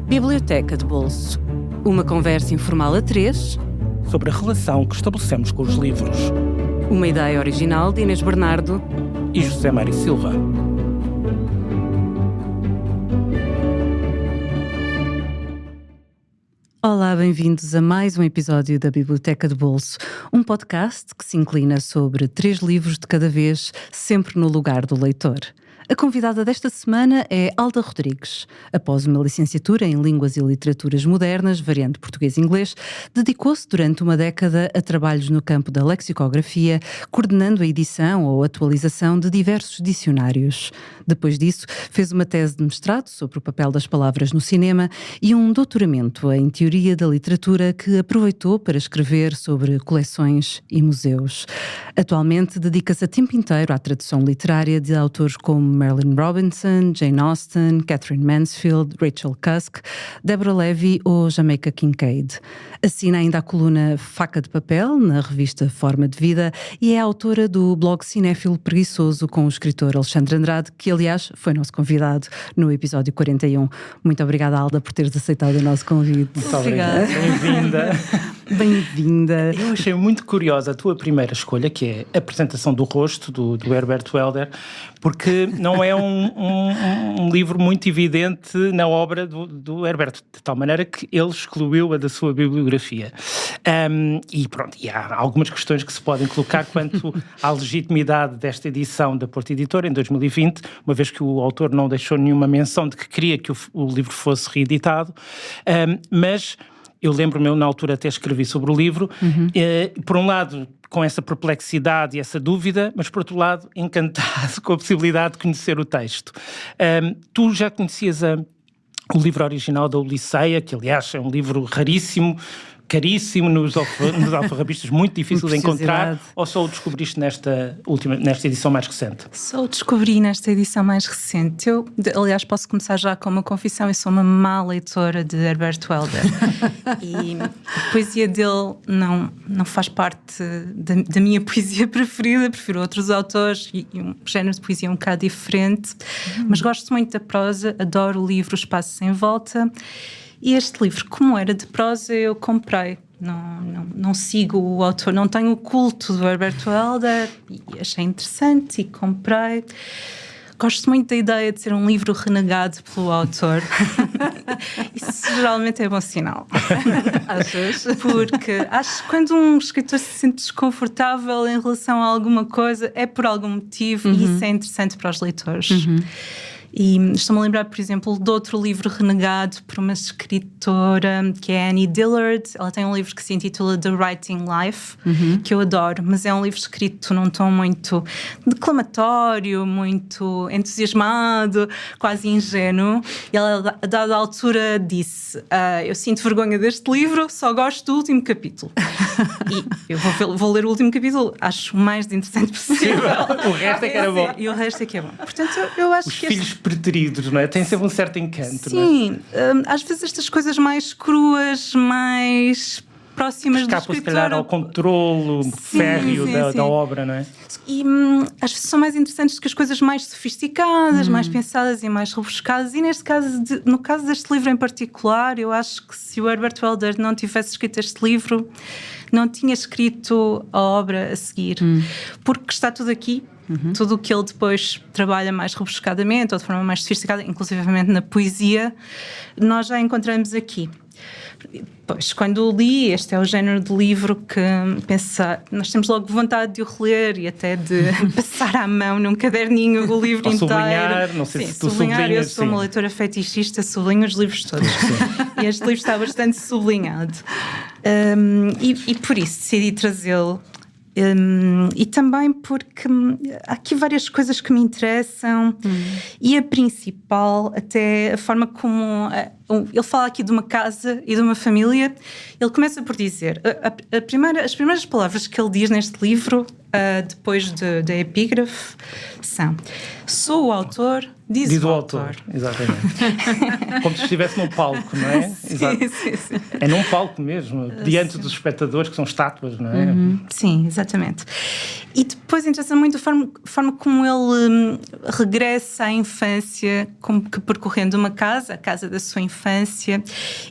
Biblioteca de Bolso. Uma conversa informal a três sobre a relação que estabelecemos com os livros. Uma ideia original de Inês Bernardo e José Mário Silva. Olá, bem-vindos a mais um episódio da Biblioteca de Bolso, um podcast que se inclina sobre 3 livros de cada vez, sempre no lugar do leitor. A convidada desta semana é Alda Rodrigues. Após uma licenciatura em Línguas e Literaturas Modernas, variante português e inglês, dedicou-se durante uma década a trabalhos no campo da lexicografia, coordenando a edição ou atualização de diversos dicionários. Depois disso, fez uma tese de mestrado sobre o papel das palavras no cinema e um doutoramento em Teoria da Literatura que aproveitou para escrever sobre coleções e museus. Atualmente dedica-se a tempo inteiro à tradução literária de autores como Marilynne Robinson, Jane Austen, Katherine Mansfield, Rachel Cusk, Deborah Levy ou Jamaica Kincaid. Assina ainda a coluna Faca de Papel, na revista Forma de Vida, e é autora do blog Cinéfilo Preguiçoso com o escritor Alexandre Andrade, que aliás foi nosso convidado no episódio 41. Muito obrigada, Alda, por teres aceitado o nosso convite. Muito obrigada. Bem-vinda. Bem-vinda. Eu achei muito curiosa a tua primeira escolha, que é a apresentação do rosto, do Herbert Welder, porque não é um livro muito evidente na obra do Herbert, de tal maneira que ele excluiu-a da sua bibliografia. E há algumas questões que se podem colocar quanto à legitimidade desta edição da Porta Editora em 2020, uma vez que o autor não deixou nenhuma menção de que queria que o livro fosse reeditado, mas eu lembro-me, na altura até escrevi sobre o livro, por um lado com essa perplexidade e essa dúvida, mas por outro lado encantado com a possibilidade de conhecer o texto. Tu já conhecias o livro original da Odisseia, que aliás é um livro raríssimo, caríssimo, nos alfarrabistas, muito difícil de encontrar, ou só o descobriste nesta edição mais recente? Só o descobri nesta edição mais recente. Eu, aliás, posso começar já com uma confissão: eu sou uma má leitora de Herbert Welder. E a poesia dele não faz parte da minha poesia preferida, prefiro outros autores e um género de poesia um bocado diferente, mas gosto muito da prosa, adoro o livro O Espaço Sem Volta. E este livro, como era de prosa, eu comprei. Não sigo o autor, não tenho o culto do Herbert Welder e achei interessante e comprei. Gosto muito da ideia de ser um livro renegado pelo autor. Isso geralmente é bom sinal. Achas? Porque acho que quando um escritor se sente desconfortável em relação a alguma coisa, é por algum motivo, e isso é interessante para os leitores. E estou-me a lembrar, por exemplo, de outro livro renegado por uma escritora que é Annie Dillard. Ela tem um livro que se intitula The Writing Life, que eu adoro, mas é um livro escrito num tom muito declamatório, muito entusiasmado, quase ingênuo. E ela, a dada altura, disse: eu sinto vergonha deste livro, só gosto do último capítulo. E eu vou ler o último capítulo, acho o mais interessante possível. O resto é que era bom. E o resto é que é bom. Portanto, eu acho que filhos preteridos, não é? Tem sempre um certo encanto, sim, não é? Às vezes estas coisas mais cruas, mais próximas do escritor, se calhar ao controlo férreo da obra, não é? E às vezes são mais interessantes do que as coisas mais sofisticadas, mais pensadas e mais rebuscadas. E neste caso, no caso deste livro em particular, eu acho que se o Herbert Welder não tivesse escrito este livro, não tinha escrito a obra a seguir, porque está tudo aqui. Tudo o que ele depois trabalha mais rebuscadamente ou de forma mais sofisticada, inclusivamente na poesia, nós já encontramos aqui. Pois, quando o li, este é o género de livro que nós temos logo vontade de o reler e até de passar à mão num caderninho o livro inteiro. Sublinhar, não sei se tu sublinhas. Eu sou uma leitora fetichista, sublinho os livros todos. E este livro está bastante sublinhado. E por isso decidi trazê-lo. E também porque há aqui várias coisas que me interessam, e a principal, até a forma como ele fala aqui de uma casa e de uma família. Ele começa por dizer, as primeiras palavras que ele diz neste livro, depois da epígrafe, são: sou o autor Diz o autor. Exatamente. Como se estivesse num palco, não é? Sim. É num palco mesmo, diante dos espectadores, que são estátuas, não é? Sim, exatamente. E depois interessa muito a forma como ele regressa à infância, como que percorrendo uma casa, a casa da sua infância,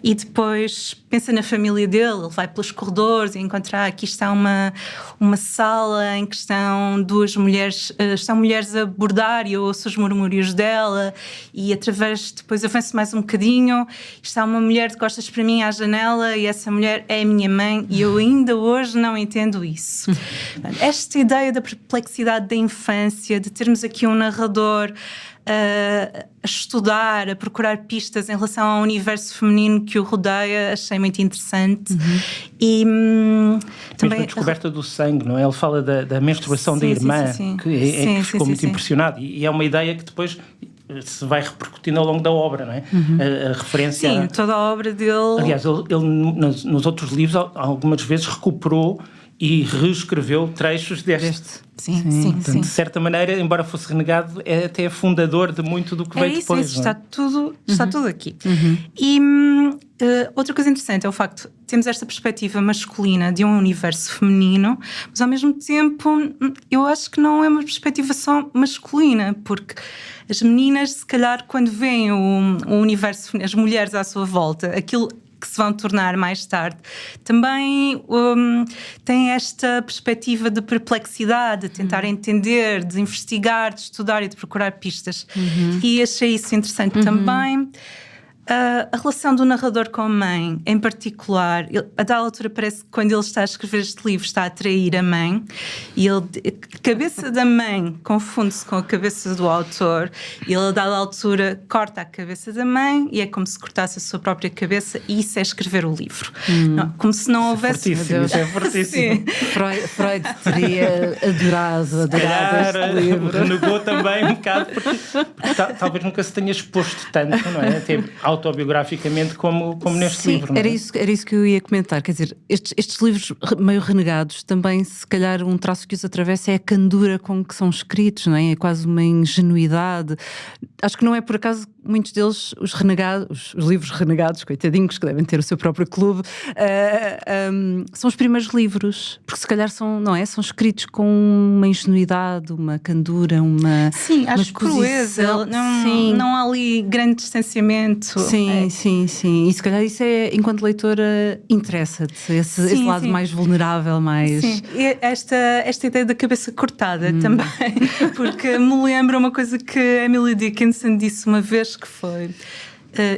e depois pensa na família dele. Ele vai pelos corredores e encontra aqui está uma sala em que estão duas mulheres, estão mulheres a bordar, e eu ouço os murmúrios dela, e depois avanço mais um bocadinho, está uma mulher de costas para mim à janela, e essa mulher é a minha mãe, e eu ainda hoje não entendo isso. Esta ideia da perplexidade da infância, de termos aqui um narrador a estudar, a procurar pistas em relação ao universo feminino que o rodeia, achei muito interessante. E também a descoberta do sangue, não é? Ele fala da menstruação da irmã, que ficou muito impressionado, e é uma ideia que depois se vai repercutindo ao longo da obra, não é? A referência... Sim, toda a obra dele... Aliás, ele nos outros livros algumas vezes recuperou e reescreveu trechos deste. Sim. De certa maneira, embora fosse renegado, é até fundador de muito do que veio depois. Está tudo aqui. E outra coisa interessante é o facto de termos esta perspectiva masculina de um universo feminino, mas ao mesmo tempo eu acho que não é uma perspectiva só masculina, porque as meninas, se calhar, quando veem o universo, as mulheres à sua volta, aquilo que se vão tornar mais tarde, também têm esta perspectiva de perplexidade, de tentar entender, de investigar, de estudar e de procurar pistas. E achei isso interessante também. A relação do narrador com a mãe, em particular, a dada altura parece que quando ele está a escrever este livro está a trair a mãe, e a cabeça da mãe confunde-se com a cabeça do autor, e ele a dada altura corta a cabeça da mãe e é como se cortasse a sua própria cabeça, e isso é escrever o livro. Não, como se não houvesse... Isso é fortíssimo. Freud teria adorado este livro. Renegou também um bocado, porque talvez nunca se tenha exposto tanto, não é? Até autobiograficamente como neste livro. Não é? Era isso que eu ia comentar, quer dizer, estes livros meio renegados também, se calhar um traço que os atravessa é a candura com que são escritos, não é? É quase uma ingenuidade. Acho que não é por acaso muitos deles, os livros renegados, coitadinhos, que devem ter o seu próprio clube, são os primeiros livros, porque se calhar são escritos com uma ingenuidade, uma candura, uma acho crueza, não há ali grande distanciamento. Sim. E se calhar isso é, enquanto leitora, interessa-te, esse lado mais vulnerável, mais... Sim, e esta ideia da cabeça cortada também, porque me lembra uma coisa que Emily Dickinson disse uma vez, que foi: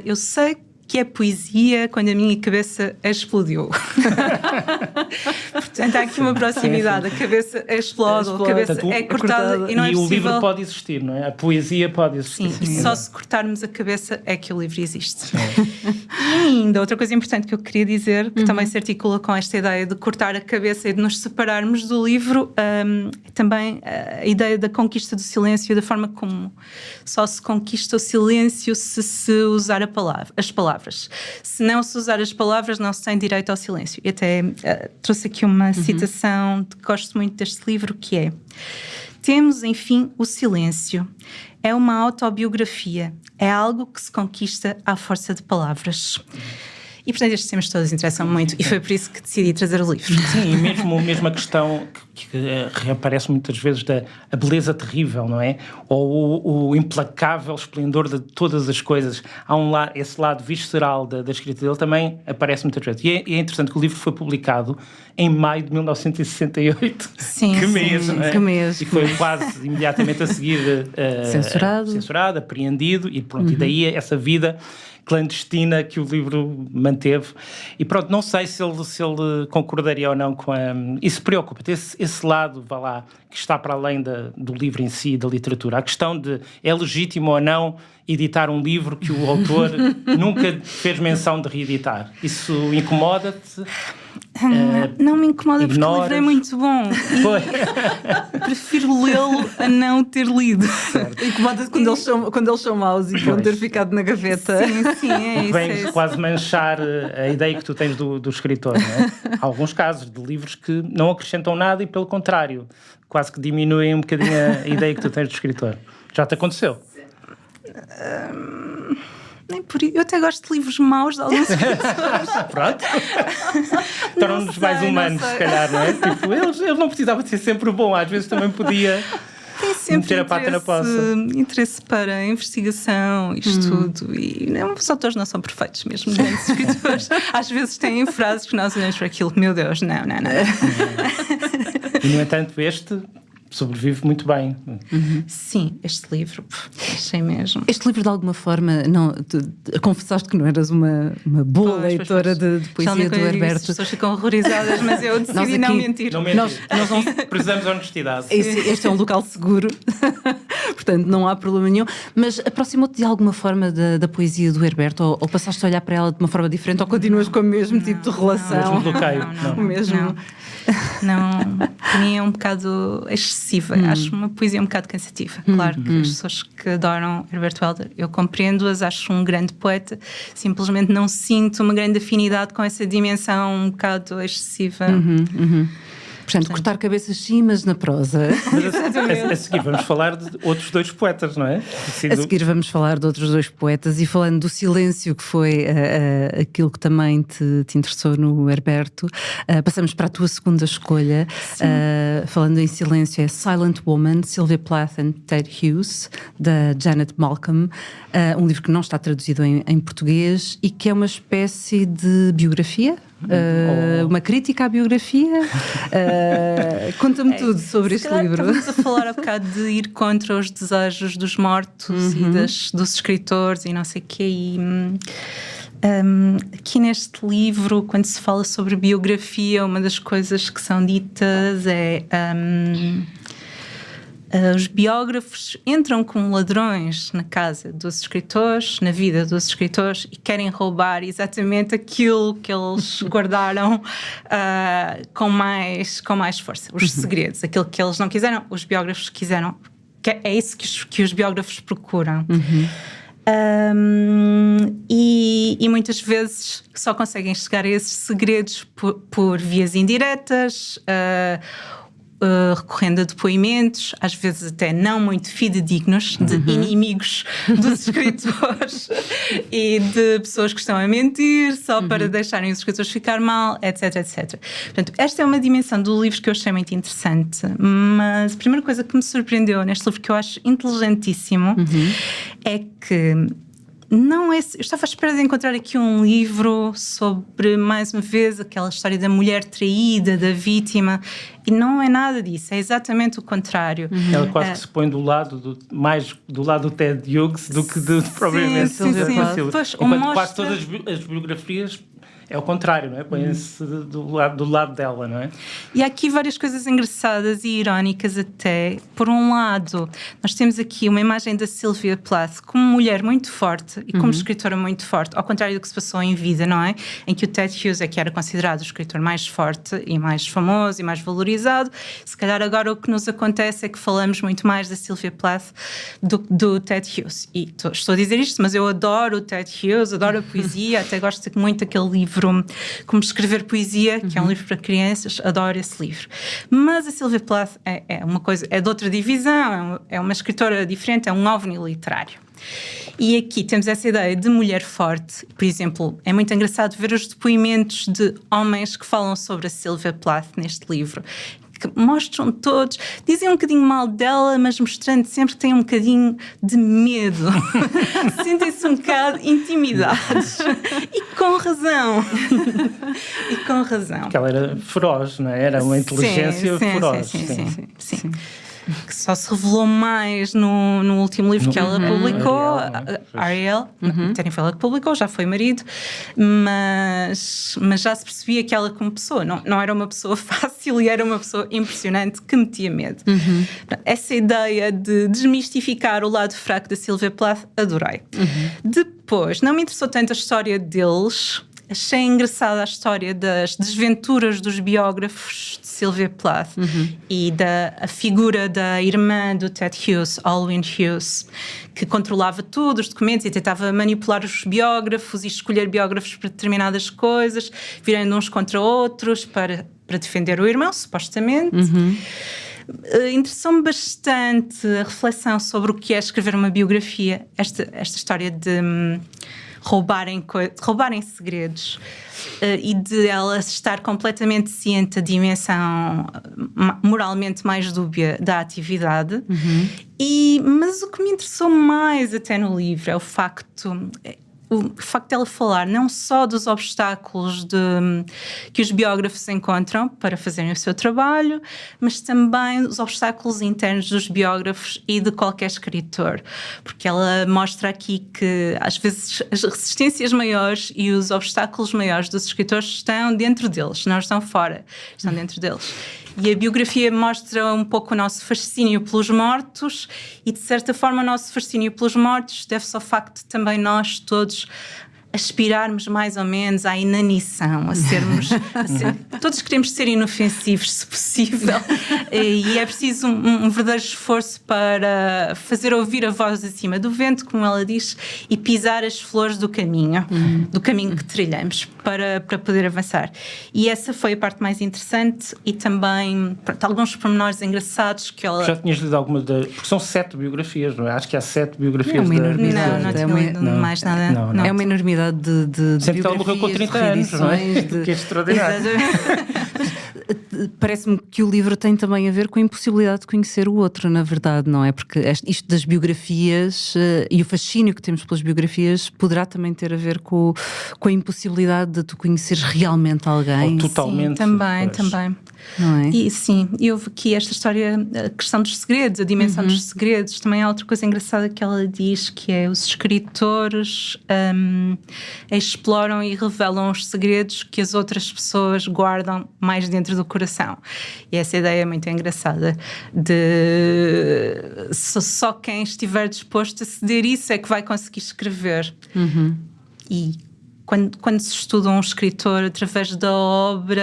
eu sei que é poesia quando a minha cabeça explodiu. Portanto, há aqui uma proximidade. A cabeça explode, a cabeça é cortada e não é possível... E o livro pode existir, não é? A poesia pode existir. Sim, e só se cortarmos a cabeça é que o livro existe. E ainda, outra coisa importante que eu queria dizer, que também se articula com esta ideia de cortar a cabeça e de nos separarmos do livro, também a ideia da conquista do silêncio, da forma como só se conquista o silêncio se usar as palavras. Se não se usar as palavras, não se tem direito ao silêncio. E até trouxe aqui uma citação que gosto muito deste livro, que é: temos, enfim, o silêncio. É uma autobiografia. É algo que se conquista à força de palavras. E, portanto, estes temas todos interessam muito, e foi por isso que decidi trazer o livro. Sim, e mesmo a questão que reaparece muitas vezes a beleza terrível, não é? Ou o implacável esplendor de todas as coisas. Há esse lado visceral da escrita dele também aparece muitas vezes. E é interessante que o livro foi publicado em maio de 1968. Sim, que mês, não é? Que mês. E foi quase imediatamente a seguir censurado, apreendido, e pronto, e daí essa vida clandestina que o livro manteve. E pronto, não sei se ele concordaria ou não com isso preocupa. Esse lado, vá lá, que está para além do livro em si, da literatura. A questão de é legítimo ou não editar um livro que o autor nunca fez menção de reeditar. Isso incomoda-te? Não me incomoda, porque o livro é muito bom. Prefiro lê-lo a não ter lido. Incomoda-te quando eles são maus e vão ter ficado na gaveta. Sim, é isso. Vens quase manchar a ideia que tu tens do escritor, não é? Há alguns casos de livros que não acrescentam nada e, pelo contrário, quase que diminuem um bocadinho a ideia que tu tens do escritor. Já te aconteceu? Nem por isso. Eu até gosto de livros maus de alguns escritores. Pronto. Tornam-nos mais humanos, se calhar, não é? Tipo, eles não precisavam de ser sempre bom, às vezes também podia meter a pata na poça. Interesse para investigação, estudo. E os autores não são perfeitos, mesmo grandes escritores. Às vezes têm frases que nós olhamos para aquilo, meu Deus, não. E, no entanto, este sobrevive muito bem. Sim, este livro, achei mesmo. Este livro, de alguma forma, confessaste que não eras uma boa leitora de poesia do Herberto. As pessoas ficam horrorizadas, mas eu decidi não mentir. Nós precisamos de honestidade. Este é um local seguro, portanto não há problema nenhum. Mas aproximou-te de alguma forma da poesia do Herberto? Ou passaste a olhar para ela de uma forma diferente? Ou continuas com o mesmo tipo de relação? O mesmo bloqueio? O mesmo... Não, para mim é um bocado excessiva. Acho uma poesia um bocado cansativa. Claro que as pessoas que adoram Herbert Welder, eu compreendo-as, acho um grande poeta, simplesmente não sinto uma grande afinidade com essa dimensão um bocado excessiva. Portanto, cortar cabeças sim, mas na prosa. Mas a seguir vamos falar de outros dois poetas, não é? A seguir vamos falar de outros dois poetas, e falando do silêncio, que foi aquilo que também te interessou no Herberto, passamos para a tua segunda escolha. Falando em silêncio, é Silent Woman, Sylvia Plath and Ted Hughes, da Janet Malcolm, um livro que não está traduzido em português e que é uma espécie de biografia. Uma crítica à biografia. Conta-me tudo sobre este livro. Estamos a falar há bocado de ir contra os desejos dos mortos e dos escritores e não sei o quê. E aqui neste livro, quando se fala sobre biografia, uma das coisas que são ditas é os biógrafos entram como ladrões na casa dos escritores, na vida dos escritores, e querem roubar exatamente aquilo que eles guardaram com mais força. Os segredos, aquilo que eles não quiseram, os biógrafos quiseram. É isso que os biógrafos procuram. E muitas vezes só conseguem chegar a esses segredos por vias indiretas, recorrendo a depoimentos, às vezes até não muito fidedignos, de inimigos dos escritores e de pessoas que estão a mentir só para deixarem os escritores ficar mal, etc, etc. Portanto, esta é uma dimensão do livro que eu achei muito interessante, mas a primeira coisa que me surpreendeu neste livro, que eu acho inteligentíssimo, é que não é, eu estava à espera de encontrar aqui um livro sobre, mais uma vez, aquela história da mulher traída, da vítima, e não é nada disso, é exatamente o contrário. Ela quase que se põe mais do lado do Ted Hughes do que propriamente sim. Enquanto quase todas as biografias é o contrário, não é? Põe-se do lado dela, não é? E há aqui várias coisas engraçadas e irónicas até. Por um lado, nós temos aqui uma imagem da Sylvia Plath como mulher muito forte e como escritora muito forte, ao contrário do que se passou em vida, não é? Em que o Ted Hughes é que era considerado o escritor mais forte e mais famoso e mais valorizado. Se calhar agora o que nos acontece é que falamos muito mais da Sylvia Plath do Ted Hughes. E estou a dizer isto, mas eu adoro o Ted Hughes, adoro a poesia, até gosto muito daquele livro Como Escrever Poesia, que é um livro para crianças, adoro esse livro. Mas a Sylvia Plath é uma coisa, é de outra divisão, é uma escritora diferente, é um ovni literário. E aqui temos essa ideia de mulher forte. Por exemplo, é muito engraçado ver os depoimentos de homens que falam sobre a Sylvia Plath neste livro, que mostram todos, dizem um bocadinho mal dela, mas mostrando sempre que têm um bocadinho de medo. Sentem-se um bocado intimidados. E com razão. Porque ela era feroz, não é? Era uma inteligência feroz. Sim. Que só se revelou mais no último livro que ela publicou, Ariel. Terem ela que publicou, já foi marido, mas já se percebia que ela, como pessoa, não era uma pessoa fácil e era uma pessoa impressionante que metia medo. Essa ideia de desmistificar o lado fraco da Sylvia Plath, adorei. Depois, não me interessou tanto a história deles. Achei engraçada a história das desventuras dos biógrafos de Sylvia Plath e a figura da irmã do Ted Hughes, Alwyn Hughes, que controlava tudo, os documentos, e tentava manipular os biógrafos e escolher biógrafos para determinadas coisas, virando uns contra outros para defender o irmão, supostamente. Interessou-me bastante a reflexão sobre o que é escrever uma biografia, esta história de roubarem segredos e de ela estar completamente ciente da dimensão moralmente mais dúbia da atividade. Mas o que me interessou mais até no livro é o facto dela falar não só dos obstáculos que os biógrafos encontram para fazerem o seu trabalho, mas também os obstáculos internos dos biógrafos e de qualquer escritor, porque ela mostra aqui que às vezes as resistências maiores e os obstáculos maiores dos escritores estão dentro deles, não estão fora, estão dentro deles. E a biografia mostra um pouco o nosso fascínio pelos mortos e, de certa forma, o nosso fascínio pelos mortos deve-se ao facto de também nós todos aspirarmos mais ou menos à inanição, todos queremos ser inofensivos, se possível, e é preciso um verdadeiro esforço para fazer ouvir a voz acima do vento, como ela diz, e pisar as flores do caminho que trilhamos para poder avançar. E essa foi a parte mais interessante e também alguns pormenores engraçados que ela... Já tinhas lido alguma porque são 7 biografias, não é? Acho que há 7 biografias. É uma enormidade. Não tinha lido mais nada. Não. É uma enormidade de sempre que ela morreu com 30 anos, não é? Que é extraordinário. Parece-me que o livro tem também a ver com a impossibilidade de conhecer o outro, na verdade, não é? Porque isto das biografias e o fascínio que temos pelas biografias poderá também ter a ver com a impossibilidade de tu conheceres realmente alguém. Ou totalmente. Sim, também. Não é? E sim, e houve aqui esta história, a questão dos segredos, a dimensão dos segredos. Também há outra coisa engraçada que ela diz, que é os escritores exploram e revelam os segredos que as outras pessoas guardam mais dentro do coração. E essa ideia é muito engraçada de só quem estiver disposto a ceder isso é que vai conseguir escrever. E quando se estuda um escritor através da obra,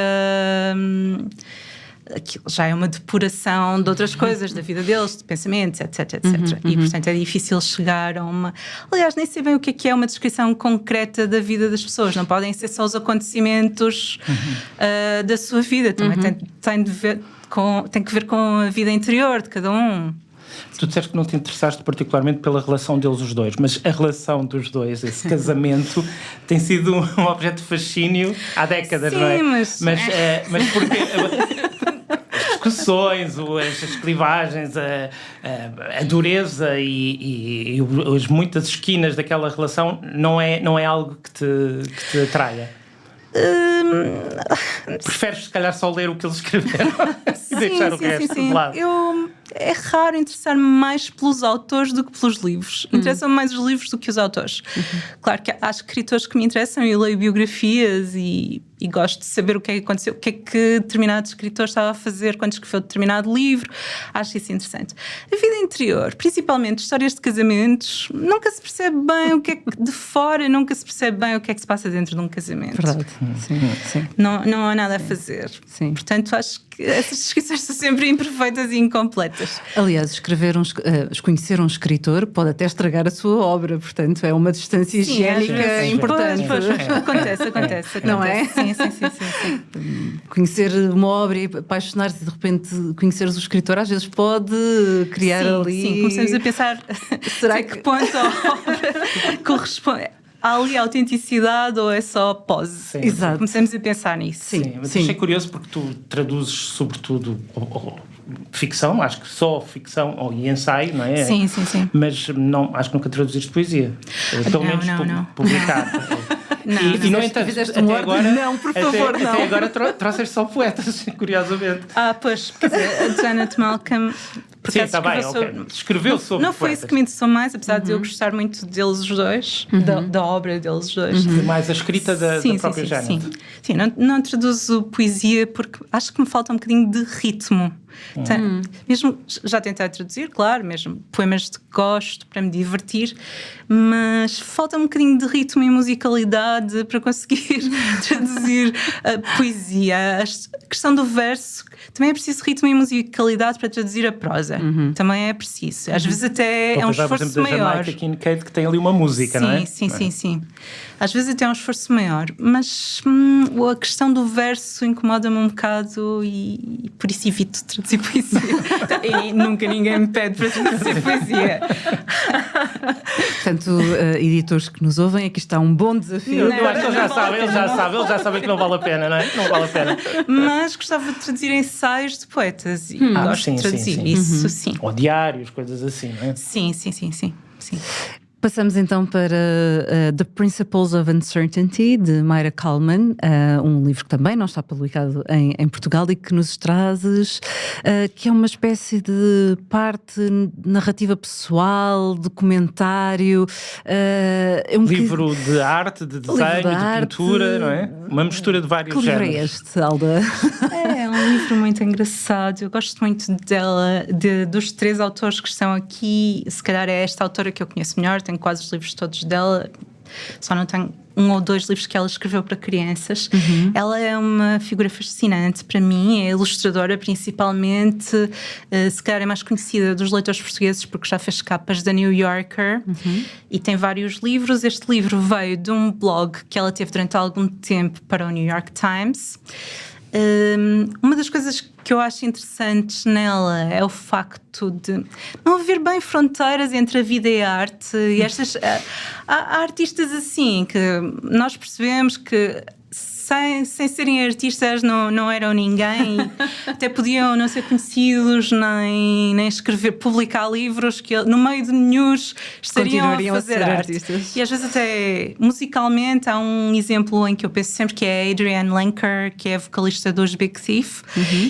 aquilo já é uma depuração de outras coisas, da vida deles, de pensamentos, etc. E, portanto, é difícil chegar a uma... Aliás, nem sei bem o que é uma descrição concreta da vida das pessoas. Não podem ser só os acontecimentos da sua vida. Também tem que ver com a vida interior de cada um. Tu disseste que não te interessaste particularmente pela relação deles os dois, mas a relação dos dois, esse casamento, tem sido um objeto de fascínio há décadas, sim, não é? Mas porque as discussões, as clivagens, a dureza e as muitas esquinas daquela relação não é algo que te atraia? Preferes, se calhar, só ler o que eles escreveram e deixar o resto de lado? É raro interessar-me mais pelos autores do que pelos livros. Interessam-me mais os livros do que os autores. Claro que há escritores que me interessam e eu leio biografias e gosto de saber o que é que aconteceu, o que é que determinado escritor estava a fazer quando escreveu determinado livro. Acho isso interessante. A vida interior, principalmente histórias de casamentos, nunca se percebe bem o que é que de fora, nunca se percebe bem o que é que se passa dentro de um casamento. Verdade. Sim. Não há nada a fazer. Sim. Portanto, acho que essas descrições são sempre imperfeitas e incompletas. Aliás, conhecer um escritor pode até estragar a sua obra, portanto é uma distância higiênica importante. Acontece. Não é? Sim. Conhecer uma obra e apaixonar-se de repente conheceres o escritor às vezes pode criar ali... Sim, começamos a pensar será que ponto a obra corresponde... Há ali autenticidade ou é só pose? Sim. Exato. Começamos a pensar nisso. Sim, mas achei curioso porque tu traduzes sobretudo ficção, acho que só ficção e ensaio, não é? Sim. Mas acho que nunca traduziste poesia. Pelo menos publicado. E no entanto, até agora, não, por favor, não. Até agora trouxeste só poetas, curiosamente. Pois, quer dizer, a Janet Malcolm... Sim, está bem, escreveu sobre Não foi poetas. isso que me interessou mais, apesar de eu gostar muito deles os dois, da obra deles os dois. Mais a escrita da própria Janet. Sim, não traduzo poesia porque acho que me falta um bocadinho de ritmo. Mesmo já tentei traduzir, claro, mesmo poemas de que gosto para me divertir, mas falta um bocadinho de ritmo e musicalidade para conseguir traduzir a poesia. A questão do verso, também é preciso ritmo e musicalidade para traduzir a prosa. Também é preciso. Às vezes até é um esforço por exemplo, maior. Jamaica Kincaid, que tem ali uma música, não é? Sim. Às vezes até é um esforço maior, mas a questão do verso incomoda-me um bocado e por isso evito traduzir. traduzir poesia. E nunca ninguém me pede para traduzir poesia. Portanto, editores que nos ouvem, aqui está um bom desafio. Eu acho que eles já sabem que não vale a pena, não é? Não vale a pena. Mas gostava de traduzir ensaios de poetas e gosto de traduzir isso, sim. Ou diários, coisas assim, não é? Sim. Passamos então para The Principles of Uncertainty, de Maira Kalman, um livro que também não está publicado em Portugal e que nos trazes, que é uma espécie de parte narrativa pessoal, documentário. É livro de arte, de desenho, de pintura, não é? Uma mistura de vários géneros. Que livro é este, Alda? É um livro muito engraçado. Eu gosto muito dela, dos 3 autores que estão aqui. Se calhar é esta autora que eu conheço melhor. Tenho quase os livros todos dela, só não tenho 1 ou 2 livros que ela escreveu para crianças. Ela é uma figura fascinante para mim, é ilustradora principalmente, se calhar é mais conhecida dos leitores portugueses porque já fez capas da New Yorker e tem vários livros. Este livro veio de um blog que ela teve durante algum tempo para o New York Times. Uma das coisas que eu acho interessantes nela é o facto de não haver bem fronteiras entre a vida e a arte. E estas, há artistas assim que nós percebemos que sem serem artistas não eram ninguém, até podiam não ser conhecidos, nem escrever, publicar livros que no meio de news estariam a fazer arte. Artistas. E às vezes até musicalmente há um exemplo em que eu penso sempre que é a Adrienne Lenker, que é a vocalista dos Big Thief,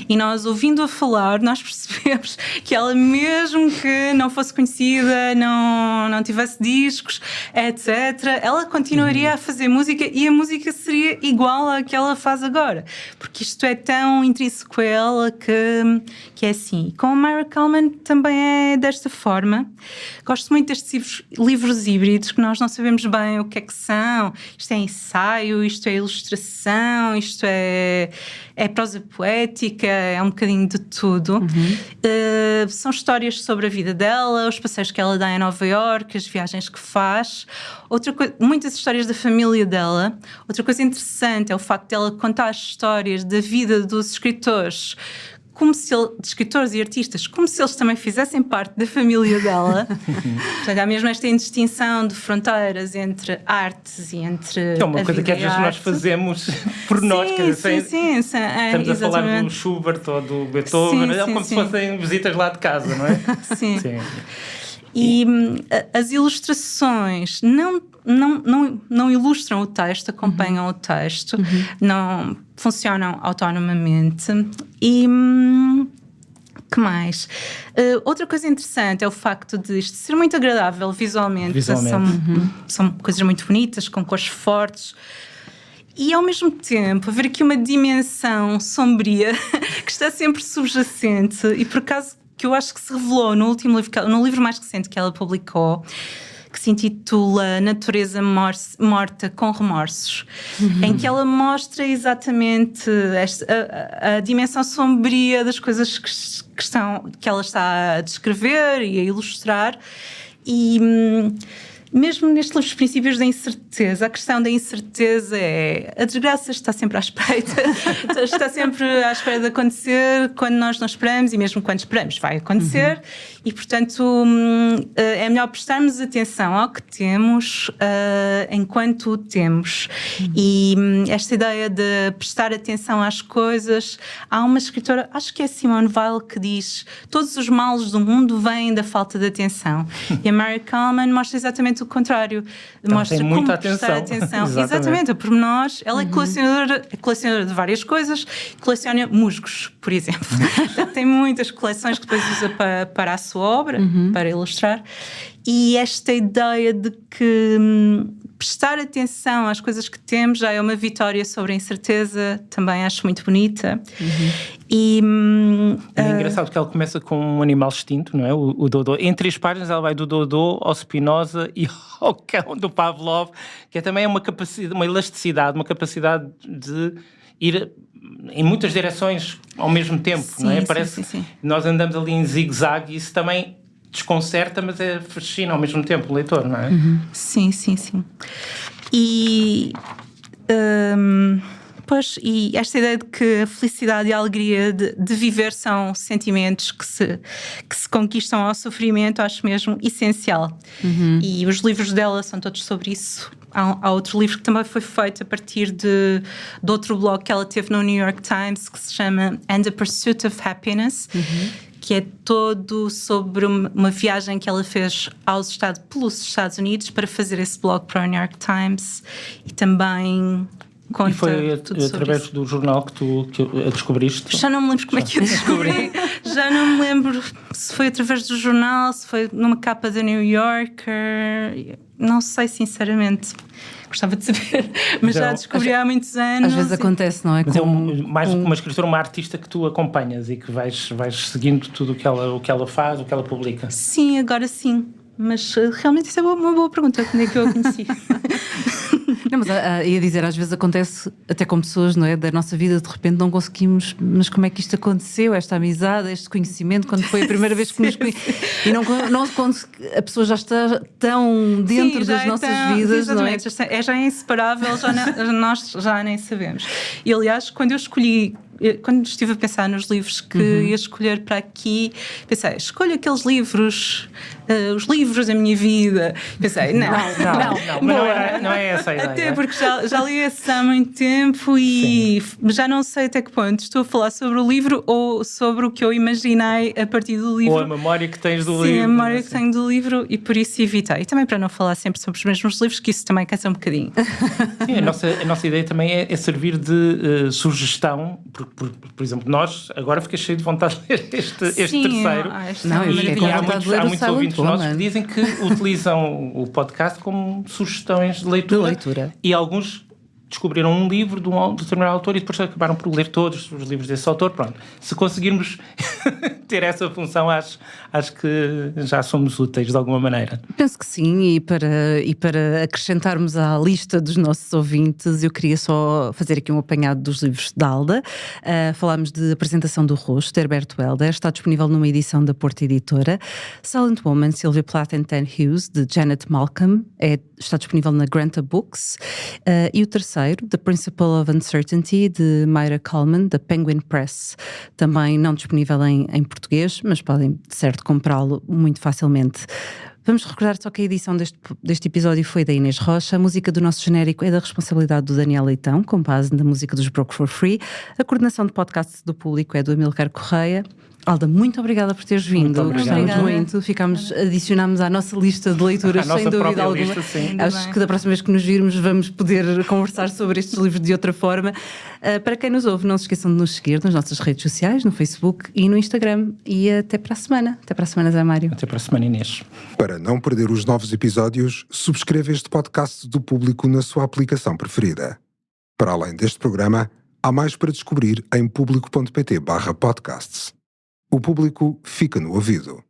e nós ouvindo-a falar, nós percebemos que ela mesmo que não fosse conhecida, não tivesse discos, etc., ela continuaria a fazer música e a música seria igual à que ela faz agora, porque isto é tão intrínseco a ela que é assim. Com a Maira Kalman também é desta forma. Gosto muito destes livros híbridos que nós não sabemos bem o que são. Isto é ensaio, isto é ilustração, isto é prosa poética, é um bocadinho de tudo. São histórias sobre a vida dela, os passeios que ela dá em Nova Iorque, as viagens que faz. Muitas histórias da família dela. Outra coisa interessante é o facto de ela contar as histórias da vida dos escritores, de escritores e artistas, como se eles também fizessem parte da família dela. Portanto, há mesmo esta indistinção de fronteiras entre artes e entre é uma coisa que às vezes nós fazemos por nós. Sim, estamos a falar do Schubert ou do Beethoven, é como se fossem visitas lá de casa, não é? Sim. E as ilustrações não ilustram o texto, acompanham o texto, não funcionam autonomamente. E que mais? Outra coisa interessante é o facto de isto ser muito agradável visualmente. São coisas muito bonitas, com cores fortes. E ao mesmo tempo haver aqui uma dimensão sombria que está sempre subjacente e por acaso que eu acho que se revelou no livro mais recente que ela publicou, que se intitula Natureza Morta com Remorsos, em que ela mostra exatamente a dimensão sombria das coisas que ela está a descrever e a ilustrar. E mesmo nestes livros Princípios da Incerteza, a questão da incerteza é a desgraça está sempre à espreita, está sempre à espera de acontecer quando nós não esperamos e mesmo quando esperamos vai acontecer e portanto é melhor prestarmos atenção ao que temos enquanto o temos e esta ideia de prestar atenção às coisas, há uma escritora, acho que é Simone Weil, que diz todos os males do mundo vêm da falta de atenção e a Maira Kalman mostra exatamente o contrário, mostra como prestar atenção. Exatamente, a pormenores. Ela é colecionadora de várias coisas, coleciona musgos, por exemplo. Tem muitas coleções que depois usa para a sua obra, para ilustrar. E esta ideia de que prestar atenção às coisas que temos já é uma vitória sobre a incerteza, também acho muito bonita. E, é engraçado que ela começa com um animal extinto, não é? O Dodô. Em 3 páginas ela vai do Dodô ao Spinoza e ao cão do Pavlov, que é também uma capacidade, uma elasticidade, uma capacidade de ir em muitas direções ao mesmo tempo, não é? Parece que nós andamos ali em zigue-zague e isso também desconcerta, mas fascina ao mesmo tempo o leitor, não é? Sim. E Pois, e esta ideia de que a felicidade e a alegria de viver são sentimentos que se conquistam ao sofrimento, acho mesmo essencial. E os livros dela são todos sobre isso. Há outro livro que também foi feito a partir de outro blog que ela teve no New York Times, que se chama And the Pursuit of Happiness, que é todo sobre uma viagem que ela fez pelos Estados Unidos para fazer esse blog para o New York Times, e também conta. E foi tudo através do jornal que a descobriste? Já não me lembro como é que eu descobri. Já não me lembro se foi através do jornal, se foi numa capa da New Yorker. Não sei, sinceramente. Gostava de saber, mas já descobri há muitos anos. Às vezes acontece, não é? Mas mais do que uma escritora, uma artista que tu acompanhas e que vais seguindo tudo o que ela faz, o que ela publica. Sim, agora sim. Mas realmente isso é uma boa pergunta. Quando é que eu a conheci? Não, mas ia dizer, às vezes acontece até com pessoas, não é? Da nossa vida, de repente não conseguimos, mas como é que isto aconteceu? Esta amizade, este conhecimento, quando foi a primeira vez que nos conhecemos? E não a pessoa já está tão dentro das nossas vidas, não é? Já é inseparável, nós já nem sabemos. E aliás, quando estive a pensar nos livros que ia escolher para aqui, pensei, escolho aqueles livros, os livros da minha vida. Pensei, não, não é essa a ideia. Até porque já li esse há muito tempo e já não sei até que ponto estou a falar sobre o livro ou sobre o que eu imaginei a partir do livro. Ou a memória que tens do livro. Sim, a memória que tenho do livro, e por isso evitei. E também para não falar sempre sobre os mesmos livros, que isso também cansa um bocadinho. Sim, a nossa ideia também é servir de sugestão. Por exemplo, nós, agora fiquei cheio de vontade de ler este terceiro. E há muitos ouvintes nossos que dizem que utilizam o podcast como sugestões de leitura. E alguns descobriram um livro de um determinado autor e depois acabaram por ler todos os livros desse autor. Pronto. Se conseguirmos ter essa função, acho que já somos úteis de alguma maneira. Penso que sim, e para acrescentarmos à lista dos nossos ouvintes, eu queria só fazer aqui um apanhado dos livros da Alda. Falámos de Apresentação do Rosto, de Herbert Welder, está disponível numa edição da Porta Editora. Silent Woman, Sylvia Plath and Ted Hughes, de Janet Malcolm, está disponível na Granta Books. E o terceiro, The Principle of Uncertainty, de Myra Coleman, da Penguin Press, também não disponível em português, mas podem, de certo, comprá-lo muito facilmente. Vamos recordar só que a edição deste episódio foi da Inês Rocha. A música do nosso genérico é da responsabilidade do Daniel Leitão, com base na música dos Broke for Free. A coordenação de podcast do público é do Amilcar Correia. Alda, muito obrigada por teres vindo. Gostamos muito. Adicionámos à nossa lista de leituras, sem dúvida alguma. Acho que da próxima vez que nos virmos vamos poder conversar sobre estes livros de outra forma. Para quem nos ouve, não se esqueçam de nos seguir nas nossas redes sociais, no Facebook e no Instagram. E até para a semana. Até para a semana, Zé Mário. Até para a semana, Inês. Para não perder os novos episódios, subscreva este podcast do Público na sua aplicação preferida. Para além deste programa, há mais para descobrir em público.pt/podcasts. O Público fica no ouvido.